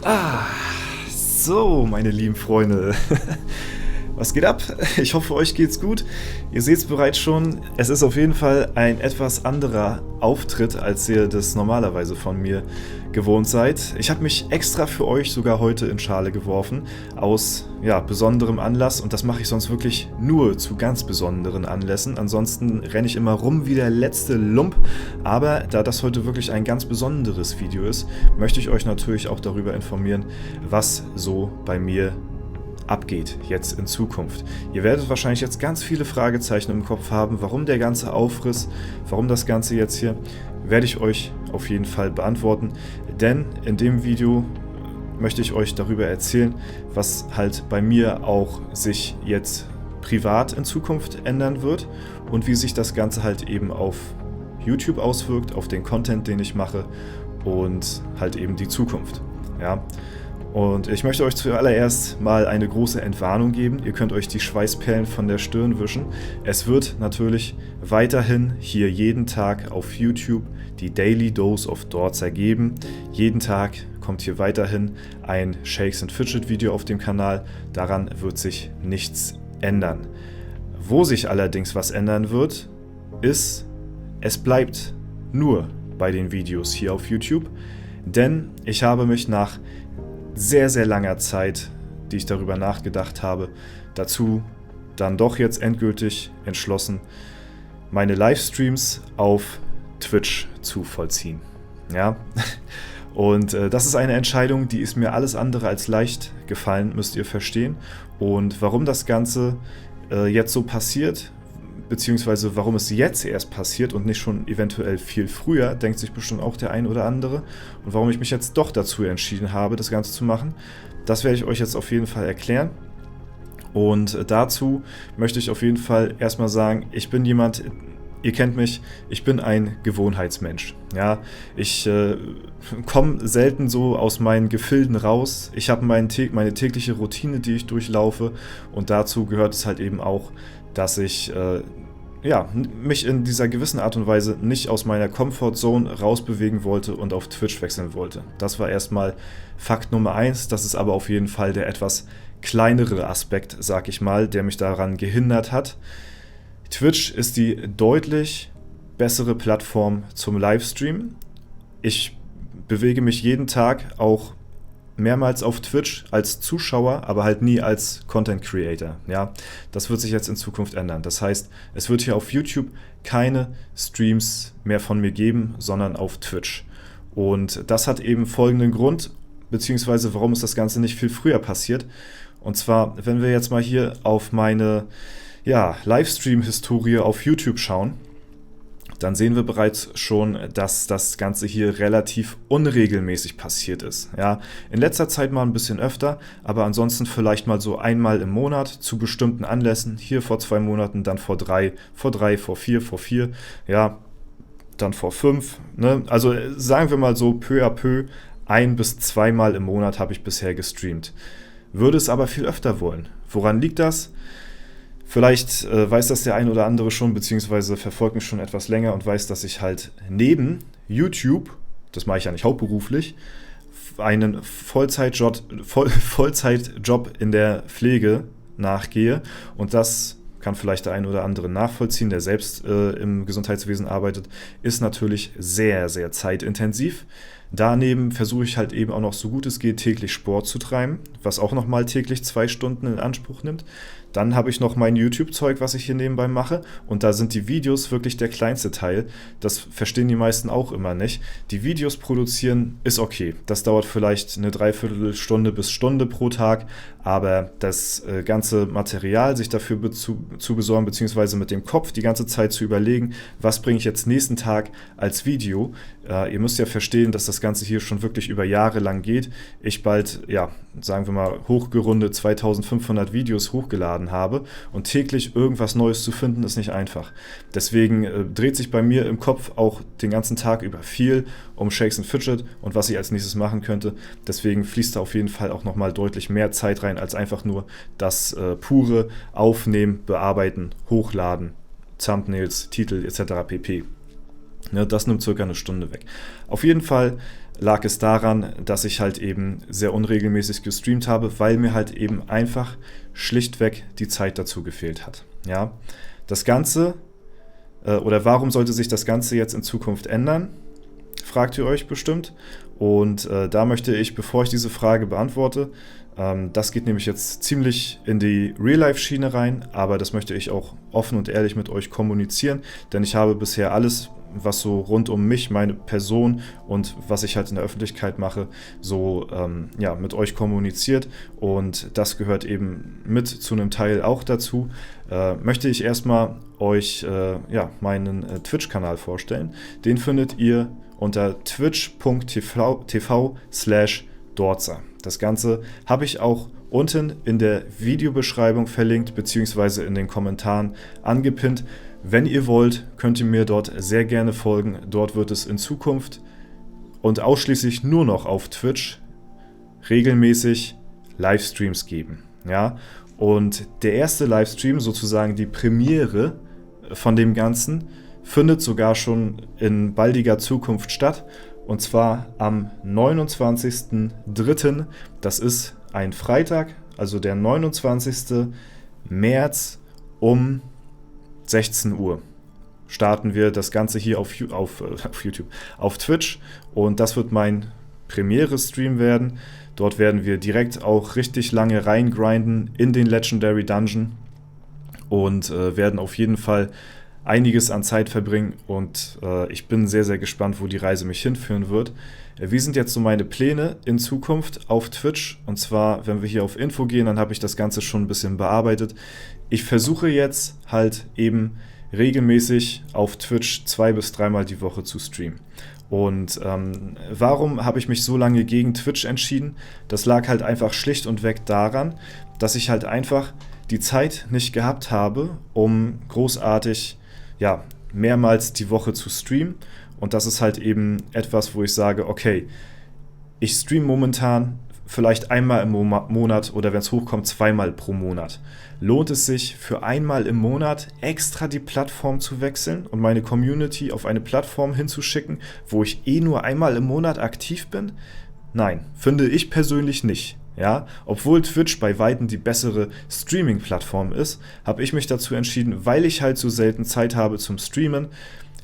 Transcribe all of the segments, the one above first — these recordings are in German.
Ah, so, meine lieben Freunde. Was geht ab? Ich hoffe, euch geht's gut. Ihr seht es bereits schon, es ist auf jeden Fall ein etwas anderer Auftritt, als ihr das normalerweise von mir gewohnt seid. Ich habe mich extra für euch sogar heute in Schale geworfen, aus besonderem Anlass, und das mache ich sonst wirklich nur zu ganz besonderen Anlässen. Ansonsten renne ich immer rum wie der letzte Lump, aber da das heute wirklich ein ganz besonderes Video ist, möchte ich euch natürlich auch darüber informieren, was so bei mir abgeht jetzt in Zukunft. Ihr werdet wahrscheinlich jetzt ganz viele Fragezeichen im Kopf haben, warum der ganze Aufriss, warum das Ganze jetzt hier, werde ich euch auf jeden Fall beantworten, denn in dem Video möchte ich euch darüber erzählen, was halt bei mir auch sich jetzt privat in Zukunft ändern wird und wie sich das Ganze halt eben auf YouTube auswirkt, auf den Content, den ich mache und halt eben die Zukunft. Ja. Und ich möchte euch zuallererst mal eine große Entwarnung geben. Ihr könnt euch die Schweißperlen von der Stirn wischen. Es wird natürlich weiterhin hier jeden Tag auf YouTube die Daily Dose of Dortzer geben. Jeden Tag kommt hier weiterhin ein Shakes and Fidget Video auf dem Kanal. Daran wird sich nichts ändern. Wo sich allerdings was ändern wird, ist, es bleibt nur bei den Videos hier auf YouTube. Denn ich habe mich nach sehr, sehr langer Zeit, die ich darüber nachgedacht habe, dazu dann doch jetzt endgültig entschlossen, meine Livestreams auf Twitch zu vollziehen. Ja, und das ist eine Entscheidung, die ist mir alles andere als leicht gefallen, müsst ihr verstehen. Und warum das Ganze jetzt so passiert, beziehungsweise warum es jetzt erst passiert und nicht schon eventuell viel früher, denkt sich bestimmt auch der ein oder andere. Und warum ich mich jetzt doch dazu entschieden habe, das Ganze zu machen, das werde ich euch jetzt auf jeden Fall erklären. Und dazu möchte ich auf jeden Fall erstmal sagen, ich bin jemand, ihr kennt mich, ich bin ein Gewohnheitsmensch. Ja, ich komme selten so aus meinen Gefilden raus. Ich habe meine tägliche Routine, die ich durchlaufe, und dazu gehört es halt eben auch, dass ich mich in dieser gewissen Art und Weise nicht aus meiner Comfortzone rausbewegen wollte und auf Twitch wechseln wollte. Das war erstmal Fakt Nummer 1. Das ist aber auf jeden Fall der etwas kleinere Aspekt, sag ich mal, der mich daran gehindert hat. Twitch ist die deutlich bessere Plattform zum Livestream. Ich bewege mich jeden Tag auch mehrmals auf Twitch als Zuschauer, aber halt nie als Content Creator. Ja, das wird sich jetzt in Zukunft ändern. Das heißt, es wird hier auf YouTube keine Streams mehr von mir geben, sondern auf Twitch. Und das hat eben folgenden Grund, beziehungsweise warum ist das Ganze nicht viel früher passiert. Und zwar, wenn wir jetzt mal hier auf meine Livestream-Historie auf YouTube schauen, dann sehen wir bereits schon, dass das Ganze hier relativ unregelmäßig passiert ist. Ja, in letzter Zeit mal ein bisschen öfter, aber ansonsten vielleicht mal so einmal im Monat zu bestimmten Anlässen. Hier vor 2 Monaten, dann vor 3, vor 4, ja, dann vor 5. Ne? Also sagen wir mal so peu à peu, 1 bis 2 Mal im Monat habe ich bisher gestreamt. Würde es aber viel öfter wollen. Woran liegt das? Vielleicht weiß das der ein oder andere schon, beziehungsweise verfolgt mich schon etwas länger und weiß, dass ich halt neben YouTube, das mache ich ja nicht hauptberuflich, einen Vollzeitjob in der Pflege nachgehe, und das kann vielleicht der ein oder andere nachvollziehen, der selbst im Gesundheitswesen arbeitet, ist natürlich sehr, sehr zeitintensiv. Daneben versuche ich halt eben auch noch, so gut es geht, täglich Sport zu treiben, was auch nochmal täglich 2 Stunden in Anspruch nimmt. Dann habe ich noch mein YouTube-Zeug, was ich hier nebenbei mache, und da sind die Videos wirklich der kleinste Teil. Das verstehen die meisten auch immer nicht. Die Videos produzieren ist okay. Das dauert vielleicht eine Dreiviertelstunde bis Stunde pro Tag, aber das ganze Material, sich dafür zu besorgen, beziehungsweise mit dem Kopf die ganze Zeit zu überlegen, was bringe ich jetzt nächsten Tag als Video. Ihr müsst ja verstehen, dass das Ganze hier schon wirklich über Jahre lang geht. Ich bald, sagen wir mal, hochgerundet 2500 Videos hochgeladen habe, und täglich irgendwas Neues zu finden, ist nicht einfach. Deswegen dreht sich bei mir im Kopf auch den ganzen Tag über viel um Shakes and Fidget und was ich als nächstes machen könnte. Deswegen fließt da auf jeden Fall auch nochmal deutlich mehr Zeit rein, als einfach nur das pure Aufnehmen, Bearbeiten, Hochladen, Thumbnails, Titel etc. pp. Ne, das nimmt circa eine Stunde weg. Auf jeden Fall lag es daran, dass ich halt eben sehr unregelmäßig gestreamt habe, weil mir halt eben einfach schlichtweg die Zeit dazu gefehlt hat. Ja, das Ganze, oder warum sollte sich das Ganze jetzt in Zukunft ändern, fragt ihr euch bestimmt. Und da möchte ich, bevor ich diese Frage beantworte, das geht nämlich jetzt ziemlich in die Real-Life-Schiene rein, aber das möchte ich auch offen und ehrlich mit euch kommunizieren, denn ich habe bisher alles, was so rund um mich, meine Person und was ich halt in der Öffentlichkeit mache, so mit euch kommuniziert, und das gehört eben mit zu einem Teil auch dazu. Möchte ich erstmal euch meinen Twitch-Kanal vorstellen. Den findet ihr unter twitch.tv/Dorzer. Das Ganze habe ich auch unten in der Videobeschreibung verlinkt, beziehungsweise in den Kommentaren angepinnt. Wenn ihr wollt, könnt ihr mir dort sehr gerne folgen. Dort wird es in Zukunft und ausschließlich nur noch auf Twitch regelmäßig Livestreams geben. Ja? Und der erste Livestream, sozusagen die Premiere von dem Ganzen, findet sogar schon in baldiger Zukunft statt. Und zwar am 29.03. Das ist ein Freitag, also der 29. März um 16 Uhr. Starten wir das Ganze hier auf YouTube, auf Twitch, und das wird mein Premiere-Stream werden. Dort werden wir direkt auch richtig lange reingrinden in den Legendary Dungeon und werden auf jeden Fall einiges an Zeit verbringen, und ich bin sehr, sehr gespannt, wo die Reise mich hinführen wird. Wie sind jetzt so meine Pläne in Zukunft auf Twitch? Und zwar, wenn wir hier auf Info gehen, dann habe ich das Ganze schon ein bisschen bearbeitet. Ich versuche jetzt halt eben regelmäßig auf Twitch 2 bis 3 Mal die Woche zu streamen. Und warum habe ich mich so lange gegen Twitch entschieden? Das lag halt einfach schlicht und weg daran, dass ich halt einfach die Zeit nicht gehabt habe, um großartig mehrmals die Woche zu streamen. Und das ist halt eben etwas, wo ich sage, okay, ich streame momentan vielleicht einmal im Monat oder wenn es hochkommt, 2-mal pro Monat. Lohnt es sich für einmal im Monat extra die Plattform zu wechseln und meine Community auf eine Plattform hinzuschicken, wo ich nur einmal im Monat aktiv bin? Nein, finde ich persönlich nicht. Ja, obwohl Twitch bei Weitem die bessere Streaming-Plattform ist, habe ich mich dazu entschieden, weil ich halt so selten Zeit habe zum Streamen,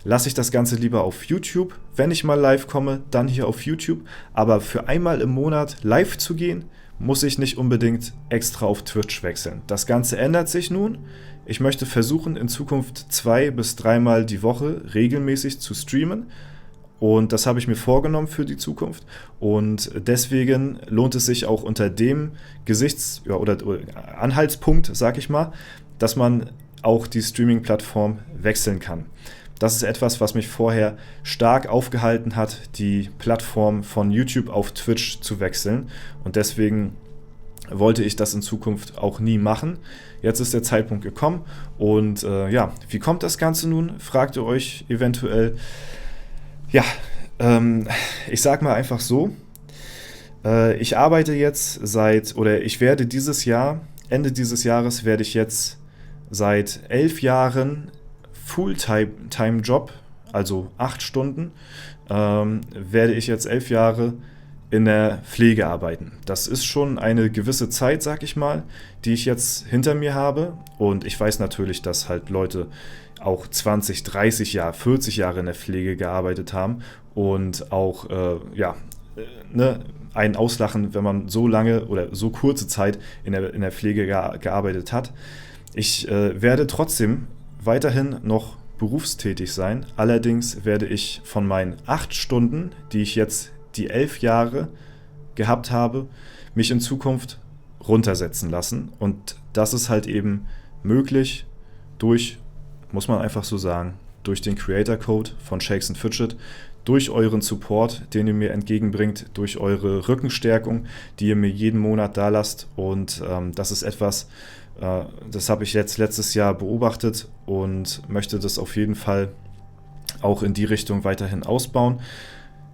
lasse ich das Ganze lieber auf YouTube. Wenn ich mal live komme, dann hier auf YouTube. Aber für einmal im Monat live zu gehen, muss ich nicht unbedingt extra auf Twitch wechseln. Das Ganze ändert sich nun. Ich möchte versuchen, in Zukunft 2 bis 3 Mal die Woche regelmäßig zu streamen. Und das habe ich mir vorgenommen für die Zukunft. Und deswegen lohnt es sich auch unter dem oder Anhaltspunkt, sag ich mal, dass man auch die Streaming-Plattform wechseln kann. Das ist etwas, was mich vorher stark aufgehalten hat, die Plattform von YouTube auf Twitch zu wechseln. Und deswegen wollte ich das in Zukunft auch nie machen. Jetzt ist der Zeitpunkt gekommen. Und wie kommt das Ganze nun? Fragt ihr euch eventuell. Ja, ich sag mal einfach so, ich arbeite jetzt Ende dieses Jahres werde ich jetzt seit 11 Jahren Fulltime-Job, also 8 Stunden, werde ich jetzt 11 Jahre in der Pflege arbeiten. Das ist schon eine gewisse Zeit, sag ich mal, die ich jetzt hinter mir habe, und ich weiß natürlich, dass halt Leute auch 20, 30 Jahre, 40 Jahre in der Pflege gearbeitet haben und auch einen auslachen, wenn man so lange oder so kurze Zeit in der Pflege gearbeitet hat. Ich werde trotzdem weiterhin noch berufstätig sein, allerdings werde ich von meinen 8 Stunden, die ich jetzt die 11 Jahre gehabt habe, mich in Zukunft runtersetzen lassen, und das ist halt eben möglich muss man einfach so sagen, durch den Creator Code von Shakes & Fidget, durch euren Support, den ihr mir entgegenbringt, durch eure Rückenstärkung, die ihr mir jeden Monat da lasst, und das ist etwas, das habe ich jetzt letztes Jahr beobachtet und möchte das auf jeden Fall auch in die Richtung weiterhin ausbauen,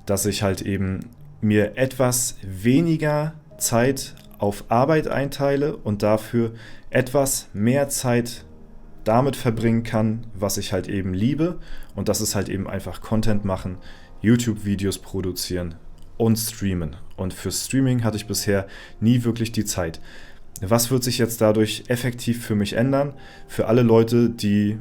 dass ich halt eben mir etwas weniger Zeit auf Arbeit einteile und dafür etwas mehr Zeit damit verbringen kann, was ich halt eben liebe. Und das ist halt eben einfach Content machen, YouTube-Videos produzieren und streamen. Und für Streaming hatte ich bisher nie wirklich die Zeit. Was wird sich jetzt dadurch effektiv für mich ändern? Für alle Leute, die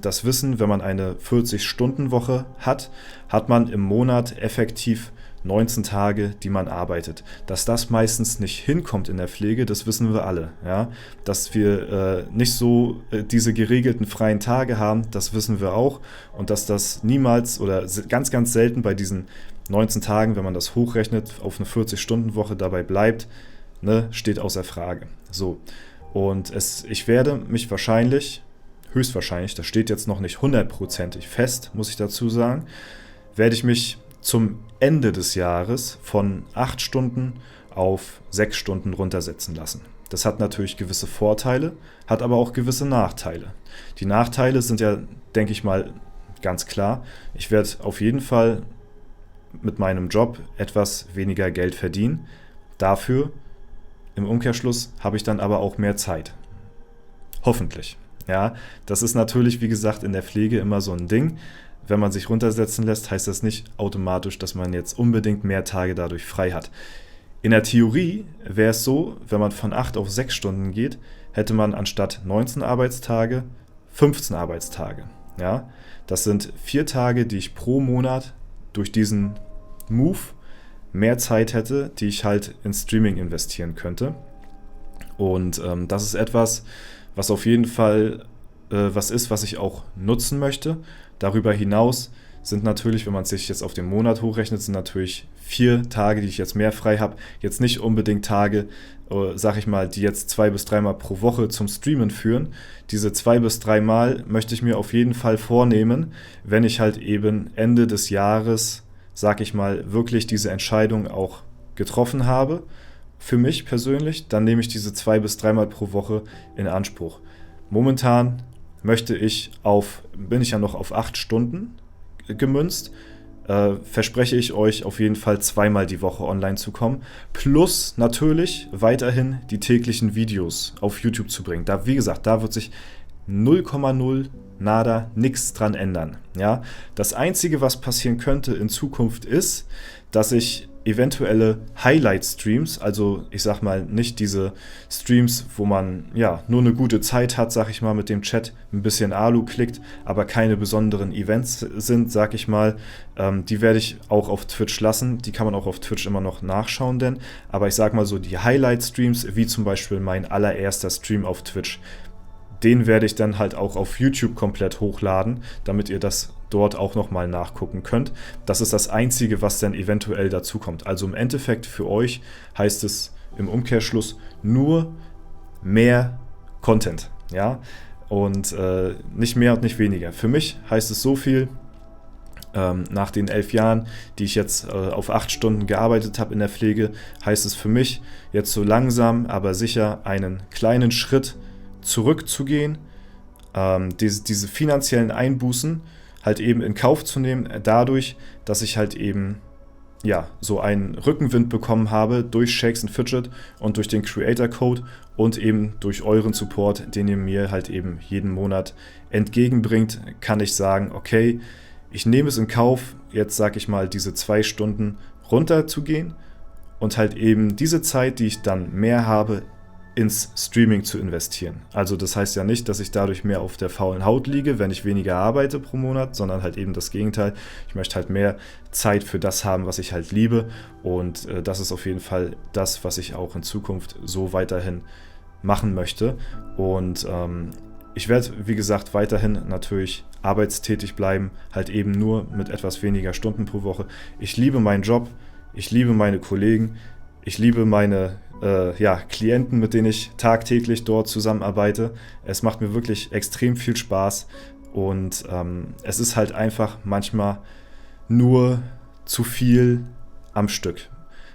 das wissen, wenn man eine 40-Stunden-Woche hat, hat man im Monat effektiv 19 Tage, die man arbeitet. Dass das meistens nicht hinkommt in der Pflege, das wissen wir alle. Ja? Dass wir nicht so diese geregelten freien Tage haben, das wissen wir auch. Und dass das niemals oder ganz, ganz selten bei diesen 19 Tagen, wenn man das hochrechnet, auf eine 40-Stunden-Woche dabei bleibt, steht außer Frage. So. Und ich werde mich höchstwahrscheinlich, das steht jetzt noch nicht 100%ig fest, muss ich dazu sagen, werde ich mich zum Ende des Jahres von 8 Stunden auf 6 Stunden runtersetzen lassen. Das hat natürlich gewisse Vorteile, hat aber auch gewisse Nachteile. Die Nachteile sind ja, denke ich mal, ganz klar. Ich werde auf jeden Fall mit meinem Job etwas weniger Geld verdienen. Dafür, im Umkehrschluss, habe ich dann aber auch mehr Zeit. Hoffentlich. Ja, das ist natürlich, wie gesagt, in der Pflege immer so ein Ding. Wenn man sich runtersetzen lässt, heißt das nicht automatisch, dass man jetzt unbedingt mehr Tage dadurch frei hat. In der Theorie wäre es so, wenn man von 8 auf 6 Stunden geht, hätte man anstatt 19 Arbeitstage 15 Arbeitstage. Ja, das sind 4 Tage, die ich pro Monat durch diesen Move mehr Zeit hätte, die ich halt in Streaming investieren könnte. Und das ist etwas, was auf jeden Fall was ist, was ich auch nutzen möchte. Darüber hinaus sind natürlich, wenn man sich jetzt auf den Monat hochrechnet, sind natürlich 4 Tage, die ich jetzt mehr frei habe, jetzt nicht unbedingt Tage, sag ich mal, die jetzt 2 bis 3 Mal pro Woche zum Streamen führen. Diese 2 bis 3 Mal möchte ich mir auf jeden Fall vornehmen, wenn ich halt eben Ende des Jahres, sag ich mal, wirklich diese Entscheidung auch getroffen habe. Für mich persönlich, dann nehme ich diese 2 bis 3 Mal pro Woche in Anspruch. Momentan bin ich ja noch auf 8 Stunden gemünzt, verspreche ich euch auf jeden Fall 2-mal die Woche online zu kommen, plus natürlich weiterhin die täglichen Videos auf YouTube zu bringen. Da, wie gesagt, da wird sich 0,0 nada nichts dran ändern. Ja? Das Einzige, was passieren könnte in Zukunft ist, dass ich eventuelle Highlight-Streams, also ich sag mal nicht diese Streams, wo man ja nur eine gute Zeit hat, sag ich mal, mit dem Chat ein bisschen Alu klickt, aber keine besonderen Events sind, sag ich mal, die werde ich auch auf Twitch lassen, die kann man auch auf Twitch immer noch nachschauen, aber ich sag mal so, die Highlight-Streams, wie zum Beispiel mein allererster Stream auf Twitch, den werde ich dann halt auch auf YouTube komplett hochladen, damit ihr das dort auch nochmal nachgucken könnt. Das ist das Einzige, was dann eventuell dazu kommt. Also im Endeffekt für euch heißt es im Umkehrschluss nur mehr Content, ja, und nicht mehr und nicht weniger. Für mich heißt es so viel, nach den 11 Jahren, die ich jetzt auf 8 Stunden gearbeitet habe in der Pflege, heißt es für mich jetzt so langsam, aber sicher einen kleinen Schritt zurückzugehen, diese finanziellen Einbußen halt eben in Kauf zu nehmen, dadurch, dass ich halt eben so einen Rückenwind bekommen habe durch Shakes and Fidget und durch den Creator Code und eben durch euren Support, den ihr mir halt eben jeden Monat entgegenbringt, kann ich sagen, okay, ich nehme es in Kauf, jetzt sag ich mal, diese 2 Stunden runterzugehen und halt eben diese Zeit, die ich dann mehr habe, ins Streaming zu investieren. Also das heißt ja nicht, dass ich dadurch mehr auf der faulen Haut liege, wenn ich weniger arbeite pro Monat, sondern halt eben das Gegenteil. Ich möchte halt mehr Zeit für das haben, was ich halt liebe, und das ist auf jeden Fall das, was ich auch in Zukunft so weiterhin machen möchte. Und ich werde, wie gesagt, weiterhin natürlich arbeitstätig bleiben, halt eben nur mit etwas weniger Stunden pro Woche. Ich liebe meinen Job, ich liebe meine Kollegen, ich liebe meine Klienten, mit denen ich tagtäglich dort zusammenarbeite. Es macht mir wirklich extrem viel Spaß und es ist halt einfach manchmal nur zu viel am Stück.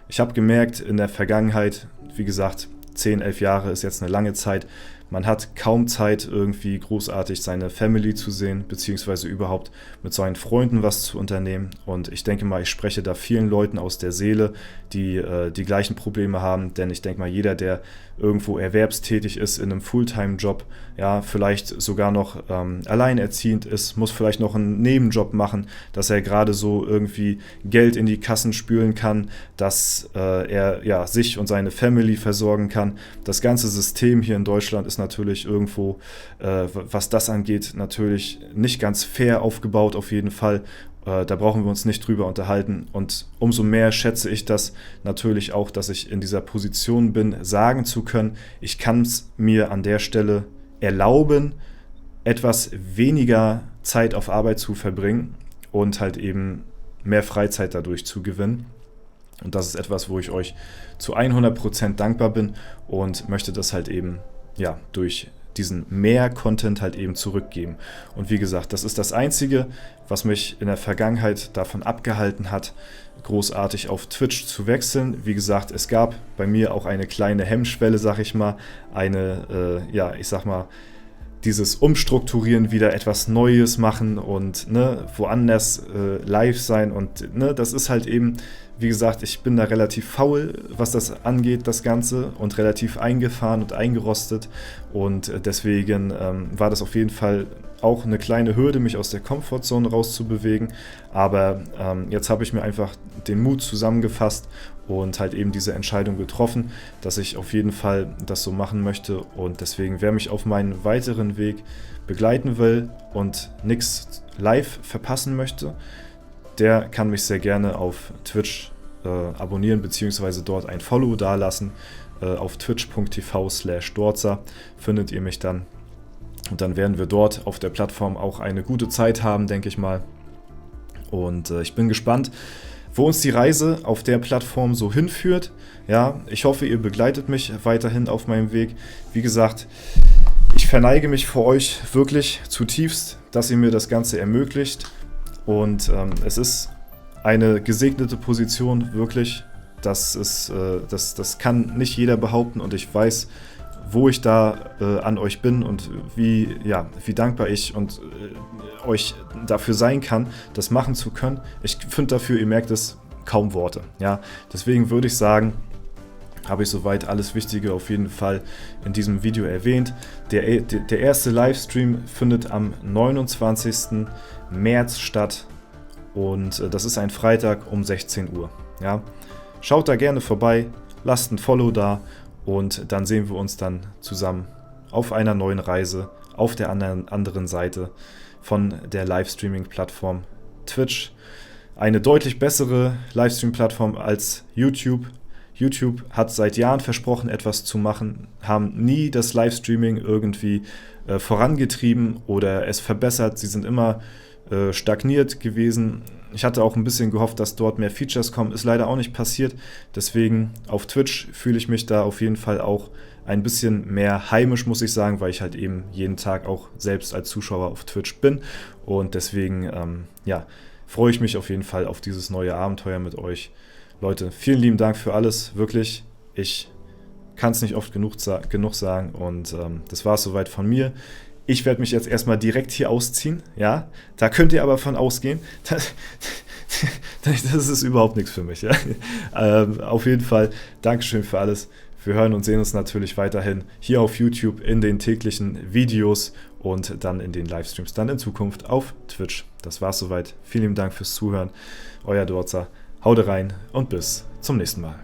Ich habe gemerkt in der Vergangenheit, wie gesagt, 10, 11 Jahre ist jetzt eine lange Zeit, Man hat kaum Zeit, irgendwie großartig seine Family zu sehen, beziehungsweise überhaupt mit seinen Freunden was zu unternehmen. Und ich denke mal, ich spreche da vielen Leuten aus der Seele, die die gleichen Probleme haben. Denn ich denke mal, jeder, der irgendwo erwerbstätig ist in einem Fulltime-Job, ja, vielleicht sogar noch alleinerziehend ist, muss vielleicht noch einen Nebenjob machen, dass er gerade so irgendwie Geld in die Kassen spülen kann, dass er ja, sich und seine Family versorgen kann. Das ganze System hier in Deutschland ist natürlich irgendwo, was das angeht, natürlich nicht ganz fair aufgebaut auf jeden Fall. Da brauchen wir uns nicht drüber unterhalten. Und umso mehr schätze ich das natürlich auch, dass ich in dieser Position bin, sagen zu können, ich kann es mir an der Stelle erlauben, etwas weniger Zeit auf Arbeit zu verbringen und halt eben mehr Freizeit dadurch zu gewinnen. Und das ist etwas, wo ich euch zu 100% dankbar bin und möchte das halt eben ja, durch diesen mehr Content halt eben zurückgeben. Und wie gesagt, das ist das Einzige, was mich in der Vergangenheit davon abgehalten hat, großartig auf Twitch zu wechseln. Wie gesagt, es gab bei mir auch eine kleine Hemmschwelle, sag ich mal, dieses Umstrukturieren, wieder etwas Neues machen und woanders live sein und das ist halt eben, wie gesagt, ich bin da relativ faul, was das angeht, das Ganze, und relativ eingefahren und eingerostet und deswegen war das auf jeden Fall auch eine kleine Hürde, mich aus der Comfortzone rauszubewegen, aber jetzt habe ich mir einfach den Mut zusammengefasst und halt eben diese Entscheidung getroffen, dass ich auf jeden Fall das so machen möchte und deswegen, wer mich auf meinen weiteren Weg begleiten will und nichts live verpassen möchte, der kann mich sehr gerne auf Twitch abonnieren bzw. dort ein Follow dalassen. Auf twitch.tv/Dorza findet ihr mich dann. Und dann werden wir dort auf der Plattform auch eine gute Zeit haben, denke ich mal. Und ich bin gespannt, wo uns die Reise auf der Plattform so hinführt. Ja, ich hoffe, ihr begleitet mich weiterhin auf meinem Weg. Wie gesagt, ich verneige mich vor euch wirklich zutiefst, dass ihr mir das Ganze ermöglicht. Und es ist eine gesegnete Position, wirklich. Das kann nicht jeder behaupten und ich weiß, wo ich da an euch bin und wie dankbar ich und euch dafür sein kann, das machen zu können. Ich finde dafür, ihr merkt es, kaum Worte. Ja? Deswegen würde ich sagen, habe ich soweit alles Wichtige auf jeden Fall in diesem Video erwähnt. Der erste Livestream findet am 29. März statt und das ist ein Freitag um 16 Uhr. Ja? Schaut da gerne vorbei, lasst ein Follow da und dann sehen wir uns dann zusammen auf einer neuen Reise auf der anderen Seite von der Livestreaming-Plattform Twitch. Eine deutlich bessere Livestream-Plattform als YouTube. YouTube hat seit Jahren versprochen, etwas zu machen, haben nie das Livestreaming irgendwie vorangetrieben oder es verbessert. Sie sind immer stagniert gewesen. Ich hatte auch ein bisschen gehofft, dass dort mehr Features kommen. Ist leider auch nicht passiert. Deswegen auf Twitch fühle ich mich da auf jeden Fall auch ein bisschen mehr heimisch, muss ich sagen, weil ich halt eben jeden Tag auch selbst als Zuschauer auf Twitch bin. Und deswegen, freue ich mich auf jeden Fall auf dieses neue Abenteuer mit euch. Leute, vielen lieben Dank für alles, wirklich. Ich kann es nicht oft genug sagen und das war es soweit von mir. Ich werde mich jetzt erstmal direkt hier ausziehen, ja. Da könnt ihr aber von ausgehen. Das ist überhaupt nichts für mich, ja. Auf jeden Fall, Dankeschön für alles. Wir hören und sehen uns natürlich weiterhin hier auf YouTube in den täglichen Videos und dann in den Livestreams, dann in Zukunft auf Twitch. Das war's soweit. Vielen lieben Dank fürs Zuhören. Euer Dorza. Haut rein und bis zum nächsten Mal.